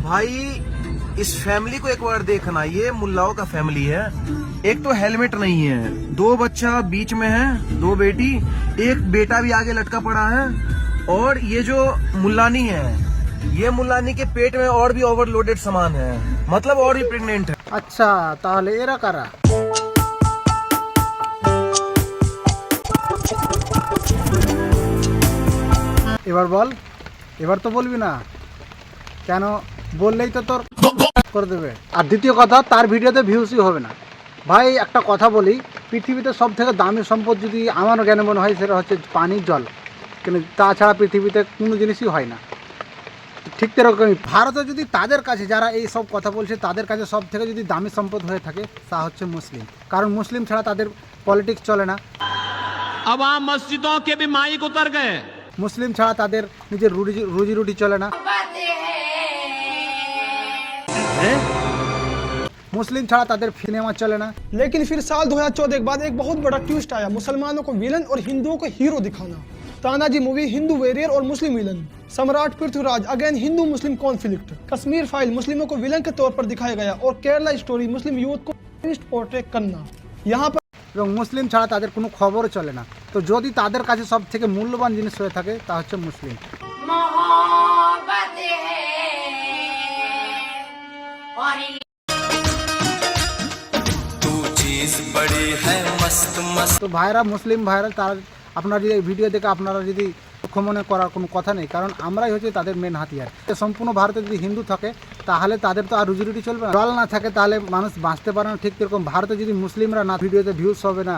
भाई इस फैमिली को एक बार देखना, ये मुल्लाओं का फैमिली है। एक तो हेलमेट नहीं है, 2 बच्चा बीच में है, 2 बेटी, एक बेटा भी आगे लटका पड़ा है। और ये जो मुल्लानी है, ये मुल्लानी के पेट में और भी ओवरलोडेड सामान है, मतलब और भी प्रेग्नेंट है। আচ্ছা, তাহলে এরা কারা? এবার বল, এবার তো বলবি না কেন? বললেই তো তোর করে দেবে। আর দ্বিতীয় কথা, তার ভিডিওতে ভিউসই হবে না। ভাই একটা কথা বলি, পৃথিবীতে সব থেকে দামি সম্পদ যদি আমার জ্ঞানে মনে হয় সেটা হচ্ছে পানি, জল। কিন্তু তাছাড়া পৃথিবীতে কোনো জিনিসই হয় না। ঠিক তেরকমই ভারতে যদি তাদের কাছে যারা এই সব কথা বলছে তাদের কাছে সব থেকে যদি দামি সম্পদ হয়ে থাকে তা হচ্ছে মুসলিম। কারণ মুসলিম ছাড়া তাদের পলিটিক্স চলে না। अब वहाँ मस्जिदों के भी माइक उतर गए। মুসলিম ছাড়া তাদের নিজের রুজি রুটি চলে না। मुस्लिम छाड़ा तादेर सिनेमा चले ना। लेकिन फिर साल 2014 के बाद एक बहुत बड़ा ट्विस्ट आया, मुसलमानों को विलन और हिंदुओं को हीरो दिखाना। तानाजी मूवी हिंदू वेरियर और मुस्लिम विलन, सम्राट पृथ्वीराज अगेन हिंदू मुस्लिम कॉन्फ्लिक्ट, कश्मीर फाइल मुस्लिमों को विलन के तौर पर दिखाया गया और केरला स्टोरी मुस्लिम यूथ को पोर्ट्रेट करना। यहाँ पर এবং মুসলিম ছাড়া তাদের কোনো খবরও চলে না। তো যদি তাদের কাছে সব থেকে মূল্যবান জিনিস হয়ে থাকে তা হচ্ছে মুসলিম। তো ভাইরা, মুসলিম ভাইরা, তার আপনারা যদি এই ভিডিও দেখে আপনারা যদি মনে করার কোনো কথা নেই, কারণ আমরাই হচ্ছে তাদের মেন হাতিয়ার। সম্পূর্ণ ভারতে যদি হিন্দু থাকে তাহলে তাদের তো আর রুজি রুটি চলবে না, জল না থাকে তাহলে মানুষ বাঁচতে পারে না। ঠিক এরকম ভারতে যদি মুসলিমরা না, ভিডিওতে ভিউজ হবে না,